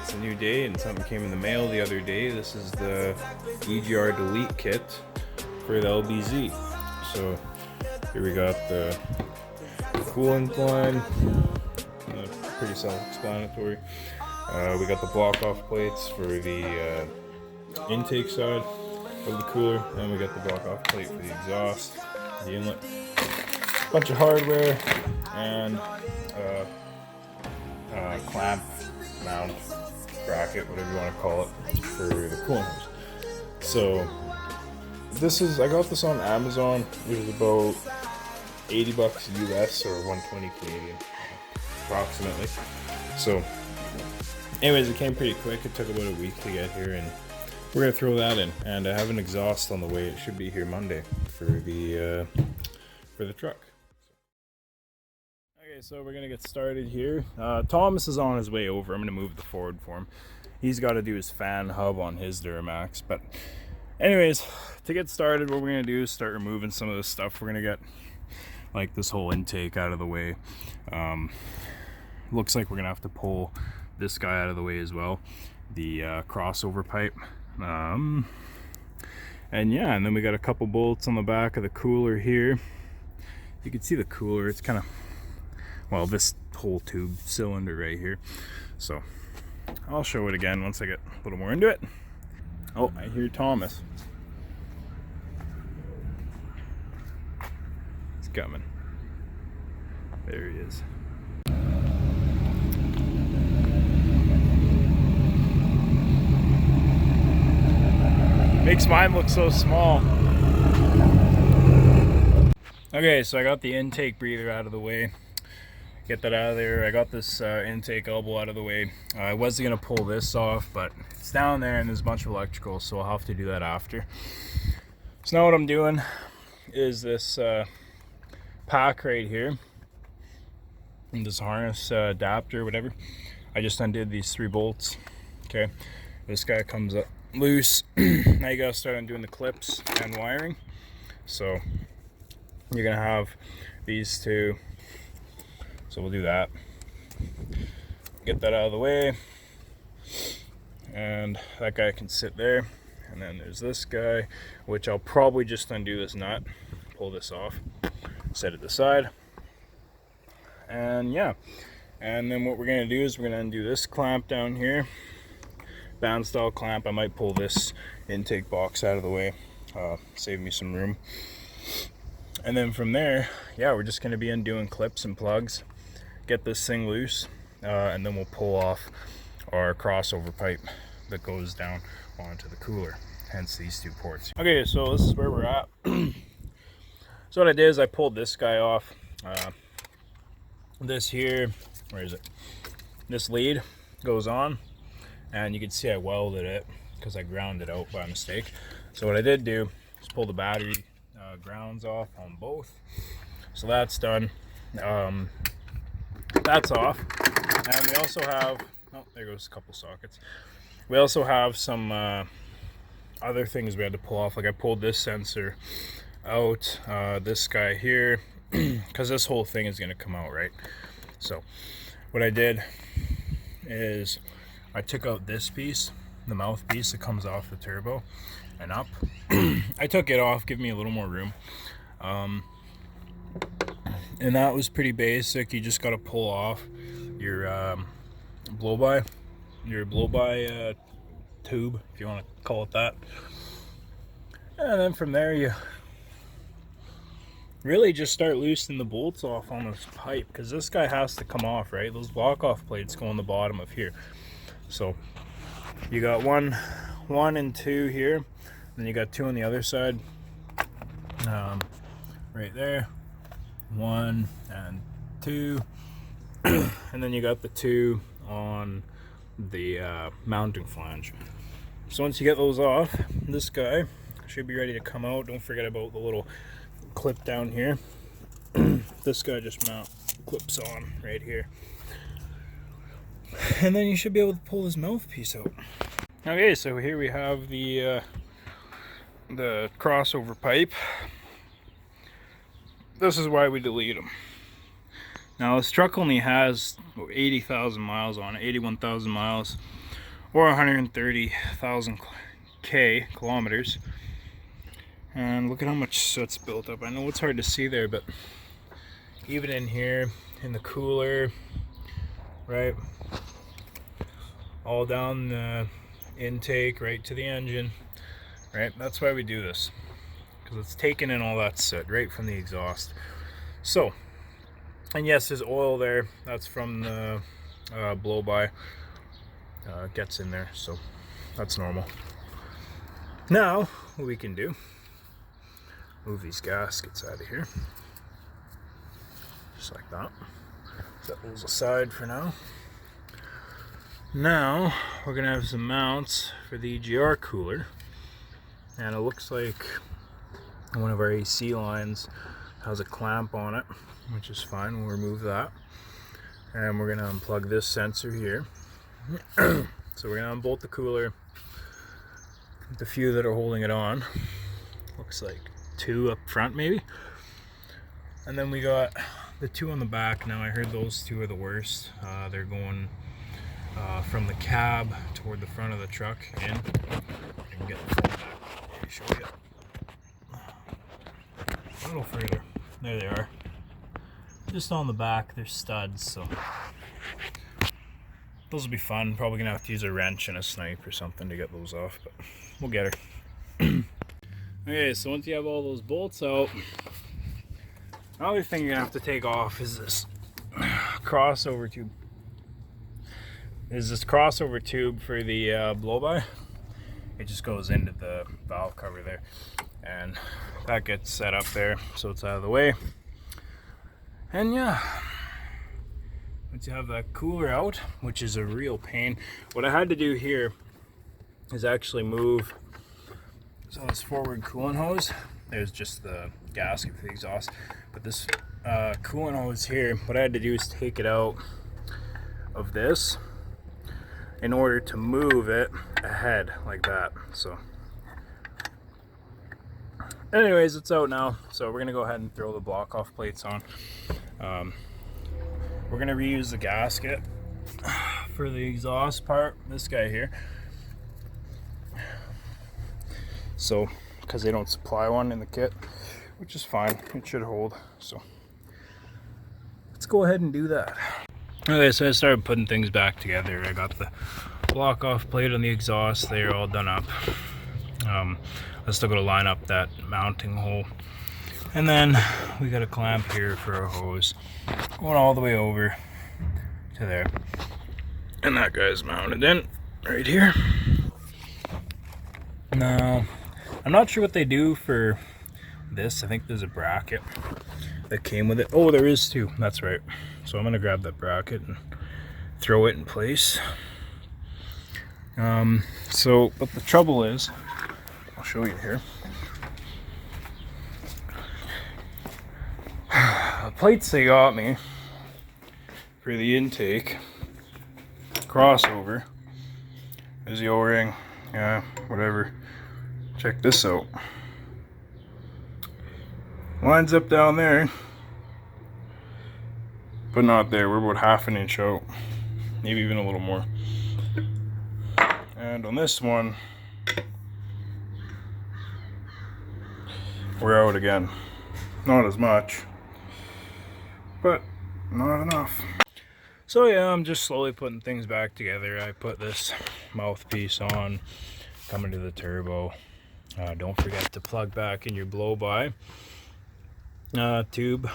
It's a new day and something came in the mail the other day. This is the EGR delete kit for the LBZ. So here we got the coolant line, pretty self-explanatory. We got the block-off plates for the intake side of the cooler, and we got the block-off plate for the exhaust, the inlet. Bunch of hardware and clamp, mount, bracket, whatever you want to call it, for the coolant hose. So I got this on Amazon. It was about 80 bucks US or 120 Canadian, approximately. So anyways, it came pretty quick. It took about a week to get here, and we're gonna throw that in. And I have an exhaust on the way. It should be here Monday for the truck. Okay, so we're gonna get started here. Thomas is on his way over. I'm gonna move the forward for him. He's got to do his fan hub on his Duramax. But anyways, to get started, what we're gonna do is start removing some of this stuff. We're gonna get like this whole intake out of the way. Looks like we're gonna have to pull this guy out of the way as well, the crossover pipe. And yeah, and then we got a couple bolts on the back of the cooler here. You can see the cooler. It's kind of, well, this whole tube cylinder right here. So I'll show it again once I get a little more into it. Oh, I hear Thomas. He's coming. There he is. Makes mine look so small. Okay, so I got the intake breather out of the way. Get that out of there. I got this intake elbow out of the way. I was gonna pull this off, but it's down there and there's a bunch of electrical, so I'll have to do that after. So now what I'm doing is this pack right here, and this harness adapter, whatever. I just undid these 3 bolts. Okay, this guy comes up loose. Now you gotta start undoing the clips and wiring. So you're gonna have these 2. So we'll do that. Get that out of the way. And that guy can sit there. And then there's this guy, which I'll probably just undo this nut, pull this off, set it aside. And yeah. And then what we're gonna do is we're gonna undo this clamp down here. Band style clamp. I might pull this intake box out of the way, save me some room. And then from there, yeah, we're just going to be undoing clips and plugs, get this thing loose, and then we'll pull off our crossover pipe that goes down onto the cooler, hence these 2 ports. Okay, so this is where we're at. So what I did is I pulled this guy off. This here, where is it? This lead goes on. And you can see I welded it because I ground it out by mistake. So what I did do is pull the battery grounds off on both. So that's done. That's off. And we also have, oh, there goes a couple sockets. We also have some other things we had to pull off. Like I pulled this sensor out, this guy here, because this whole thing is going to come out, right? So what I did is I took out this piece, the mouthpiece that comes off the turbo and up. I took it off, give me a little more room. And that was pretty basic. You just got to pull off your blow-by tube, if you want to call it that. And then from there you really just start loosening the bolts off on this pipe, because this guy has to come off, right? Those block-off plates go on the bottom of here. So you got one and 2 here, then you got 2 on the other side, right there, 1 and 2, and then you got the 2 on the mounting flange. So once you get those off, this guy should be ready to come out. Don't forget about the little clip down here. This guy just clips on right here. And then you should be able to pull this mouthpiece out. Okay, so here we have the crossover pipe. This is why we delete them. Now this truck only has 80,000 miles on it, 81,000 miles. or 130,000 kilometers. And look at how much soot's built up. I know it's hard to see there, but even in here, in the cooler, right, all down the intake, right to the engine, right? That's why we do this, because it's taking in all that soot right from the exhaust. So, and yes, there's oil there. That's from the blow-by. Gets in there, so that's normal. Now, what we can do, move these gaskets out of here, just like that. Set those aside for now. Now, we're gonna have some mounts for the EGR cooler, and it looks like one of our AC lines has a clamp on it, which is fine. We'll remove that, and we're gonna unplug this sensor here. So we're gonna unbolt the cooler, the few that are holding it on. Looks like 2 up front maybe, and then we got the 2 on the back. Now I heard those 2 are the worst. They're going from the cab toward the front of the truck in. I can get the phone back. Let me show you. A little further. There they are. Just on the back, they're studs, so those will be fun. Probably gonna have to use a wrench and a snipe or something to get those off, but we'll get her. Okay, so once you have all those bolts out, another thing you're gonna have to take off is this crossover tube. For the blow-by. It just goes into the valve cover there, and that gets set up there so it's out of the way. And yeah, once you have that cooler out, which is a real pain, what I had to do here is actually move. So this forward coolant hose, there's just the gasket for the exhaust, but this coolant hose here, what I had to do is take it out of this in order to move it ahead like that. So anyways, it's out now, so we're gonna go ahead and throw the block off plates on. We're gonna reuse the gasket for the exhaust part, this guy here, so because they don't supply one in the kit, which is fine, it should hold. So let's go ahead and do that. Okay, so I started putting things back together. I got the block off plate on the exhaust, they're all done up. I still got to line up that mounting hole, and then we got a clamp here for our hose going all the way over to there, and that guy's mounted in right here. Now I'm not sure what they do for this. I think there's a bracket that came with it. Oh, there is 2, that's right. So I'm gonna grab that bracket and throw it in place. But the trouble is, I'll show you here. The plates they got me for the intake crossover is the O-ring, yeah, whatever. Check this out. Lines up down there, but not there. We're about 1/2 inch out, maybe even a little more. And on this one, we're out again. Not as much, but not enough. So yeah, I'm just slowly putting things back together. I put this mouthpiece on, coming to the turbo. Don't forget to plug back in your blow-by tube.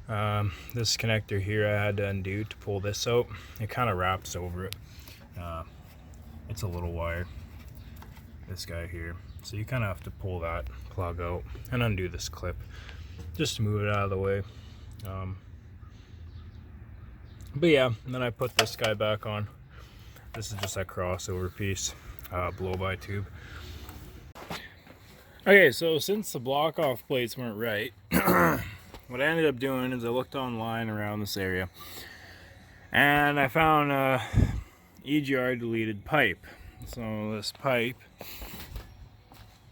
This connector here I had to undo to pull this out. It kind of wraps over it. It's a little wire, this guy here, so you kind of have to pull that plug out and undo this clip just to move it out of the way. But yeah, and then I put this guy back on. This is just that crossover piece, blow-by tube. Okay, so since the block off plates weren't right, what I ended up doing is I looked online around this area and I found a EGR deleted pipe. So this pipe,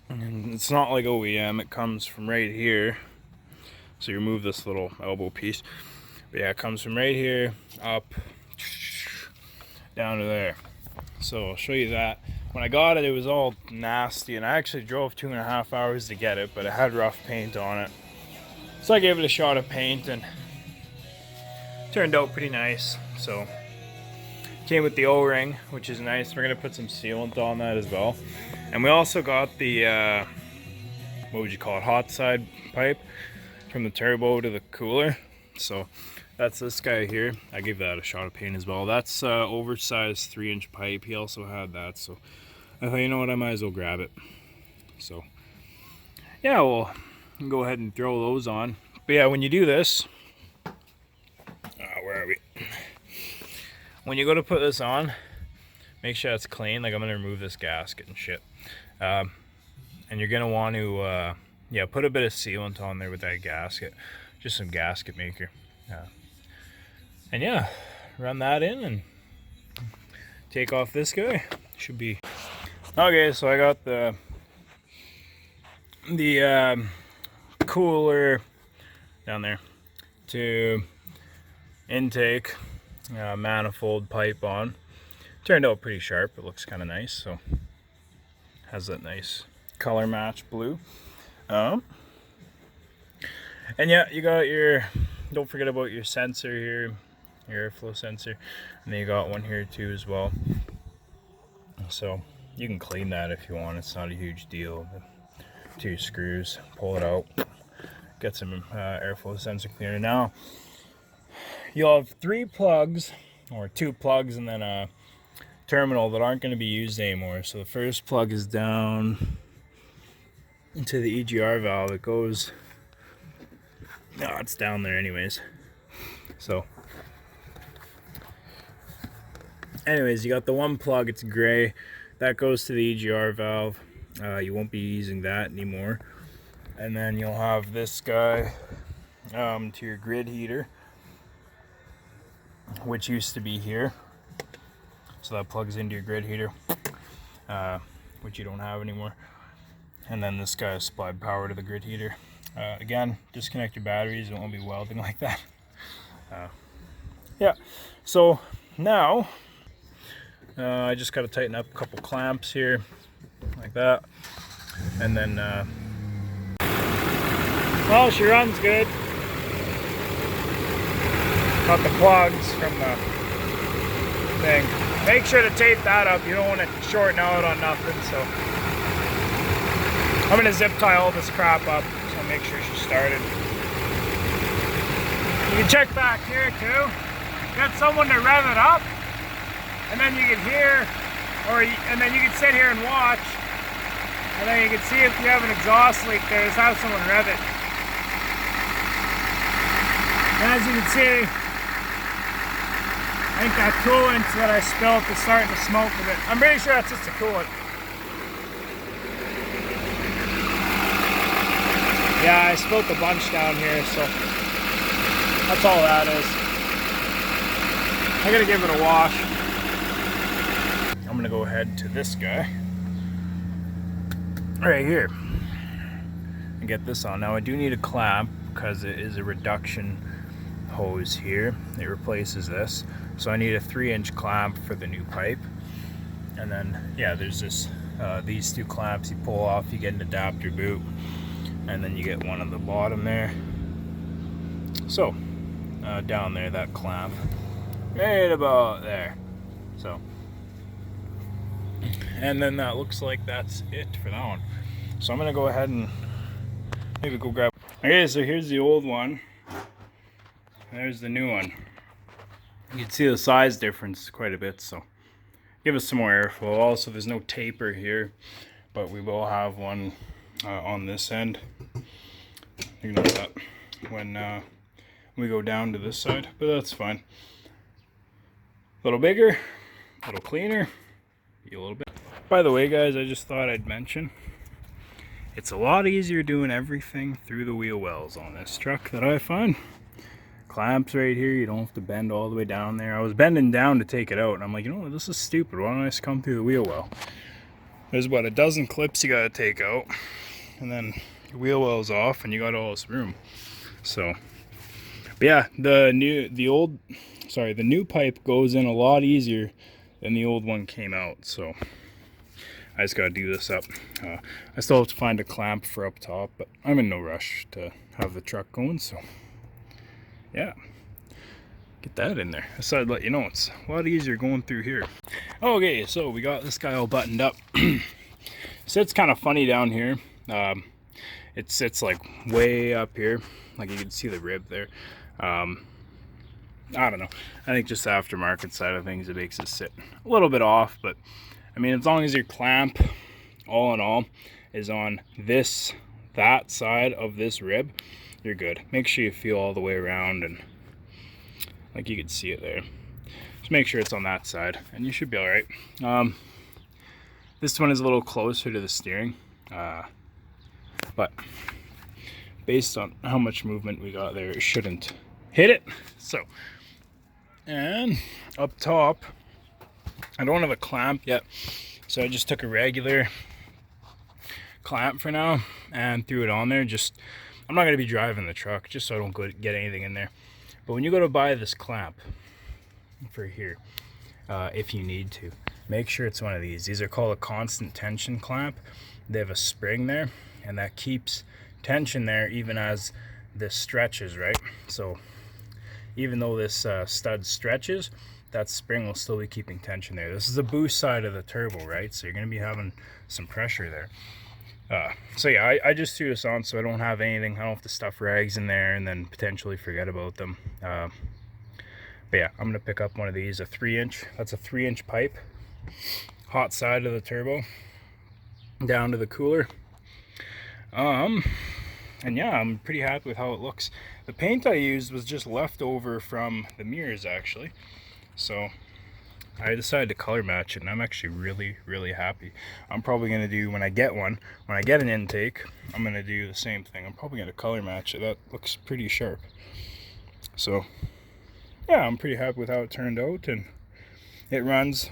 and it's not like OEM, it comes from right here. So you remove this little elbow piece, but yeah, it comes from right here up, down to there. So I'll show you that. When I got it, it was all nasty, and I actually drove 2.5 hours to get it, but it had rough paint on it. So I gave it a shot of paint, and turned out pretty nice. So came with the O-ring, which is nice. We're gonna put some sealant on that as well. And we also got the what would you call it, hot side pipe from the turbo to the cooler. So that's this guy here. I gave that a shot of paint as well. That's oversized 3-inch pipe. He also had that, so I thought, you know what, I might as well grab it. So yeah, we'll go ahead and throw those on. But yeah, when you do this, where are we? When you go to put this on, make sure it's clean. Like, I'm gonna remove this gasket and shit. And you're gonna want to yeah, put a bit of sealant on there with that gasket, just some gasket maker. And yeah, run that in and take off this guy. Should be okay. So I got the cooler down there to intake manifold pipe on. Turned out pretty sharp. It looks kind of nice. So has that nice color match blue. And yeah, you got your, don't forget about your sensor here, your airflow sensor, and then you got one here too as well. So you can clean that if you want. It's not a huge deal. 2 screws, pull it out, get some airflow sensor cleaner. Now you'll have 3 plugs, or 2 plugs, and then a terminal that aren't going to be used anymore. So the first plug is down into the EGR valve. It goes, no, it's down there anyways. So anyways, you got the one plug, it's gray, that goes to the EGR valve. You won't be using that anymore. And then you'll have this guy to your grid heater, which used to be here. So that plugs into your grid heater, which you don't have anymore. And then this guy supplied power to the grid heater. Again, disconnect your batteries, it won't be welding like that. Yeah, so now I just got to tighten up a couple clamps here, like that. And then, well, she runs good. Got the plugs from the thing. Make sure to tape that up. You don't want to shorten out on nothing, so I'm gonna zip tie all this crap up, so make sure she's started. You can check back here too. Got someone to rev it up, and then you can hear, and then you can sit here and watch, and then you can see if you have an exhaust leak there. Just have someone rev it. And as you can see, I think that coolant that I spilled is starting to smoke a bit. I'm pretty sure that's just a coolant. Yeah, I spilled a bunch down here, so that's all that is. I gotta give it a wash. I'm gonna go ahead to this guy right here and get this on. Now I do need a clamp because it is a reduction hose here. It replaces this, so I need a 3-inch clamp for the new pipe. And then yeah, there's this these 2 clamps you pull off. You get an adapter boot, and then you get one on the bottom there. So down there, that clamp right about there. So, and then that looks like that's it for that one. So I'm gonna go ahead and maybe go grab. Okay, so here's the old one, there's the new one. You can see the size difference quite a bit, so give us some more airflow. Also, there's no taper here, but we will have one on this end. Ignore that when we go down to this side, but that's fine. A little bigger, a little cleaner, a little bit. By the way, guys, I just thought I'd mention, it's a lot easier doing everything through the wheel wells on this truck that I find. Clamps right here, you don't have to bend all the way down there. I was bending down to take it out, and I'm like, you know what, this is stupid. Why don't I just come through the wheel well? There's about a dozen clips you gotta take out, and then your wheel well's off, and you got all this room. So, but yeah, the new pipe goes in a lot easier then the old one came out, so I just gotta do this up. I still have to find a clamp for up top, but I'm in no rush to have the truck going, so yeah, get that in there. I said I'd let you know it's a lot easier going through here. Okay, so we got this guy all buttoned up. Sits kind of funny down here. It sits like way up here, like you can see the rib there. I don't know, I think just the aftermarket side of things, it makes it sit a little bit off, but I mean, as long as your clamp, all in all, is on that side of this rib, you're good. Make sure you feel all the way around, and like you can see it there. Just make sure it's on that side, and you should be all right. This one is a little closer to the steering, but based on how much movement we got there, it shouldn't hit it. So, and up top, I don't have a clamp yet, so I just took a regular clamp for now and threw it on there. I'm not going to be driving the truck, just so I don't get anything in there. But when you go to buy this clamp for here, if you need to, make sure it's one of these. These are called a constant tension clamp. They have a spring there, and that keeps tension there even as this stretches, right? So even though this stud stretches, that spring will still be keeping tension there. This is the boost side of the turbo, right? So you're going to be having some pressure there. So yeah, I just threw this on so I don't have anything. I don't have to stuff rags in there and then potentially forget about them. But yeah, I'm going to pick up one of these, a 3-inch. That's a 3-inch pipe. Hot side of the turbo down to the cooler. And yeah, I'm pretty happy with how it looks. The paint I used was just left over from the mirrors, actually. So I decided to color match it, and I'm actually really happy. I'm probably going to do, when I get an intake, I'm going to do the same thing. I'm probably going to color match it. That looks pretty sharp. So yeah, I'm pretty happy with how it turned out, and it runs.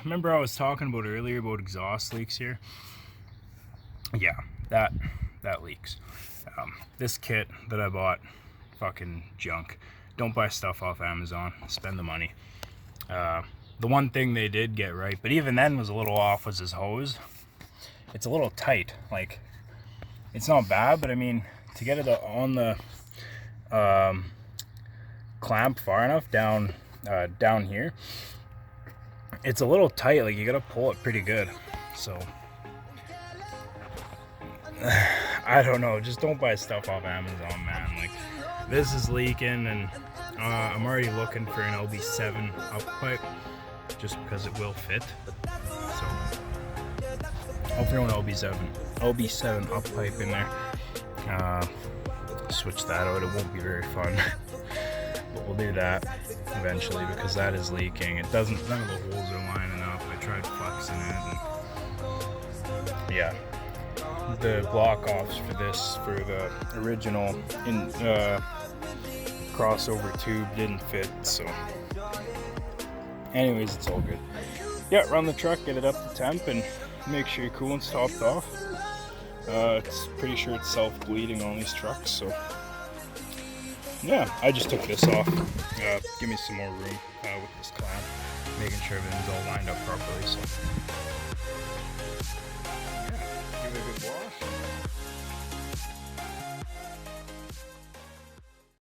Remember I was talking about earlier about exhaust leaks here? Yeah, that leaks. This kit that I bought, fucking junk. Don't buy stuff off Amazon. Spend the money. The one thing they did get right, but even then was a little off, was his hose. It's a little tight. Like, it's not bad, but I mean, to get it on the clamp far enough down here, it's a little tight. Like, you gotta pull it pretty good. So I don't know, just don't buy stuff off Amazon, man. Like, this is leaking, and I'm already looking for an LB7 up pipe just because it will fit. So I'll throw an LB7 up pipe in there. Switch that out. It won't be very fun, but we'll do that eventually because that is leaking. None of the holes are lining up. I tried flexing it, and yeah, the block offs for the original crossover tube didn't fit. So anyways, it's all good. Yeah, run the truck, get it up to temp, and make sure your coolant's topped off. It's pretty sure it's self-bleeding on these trucks, so yeah, I just took this off. Give me some more room with this clamp, making sure everything's all lined up properly. So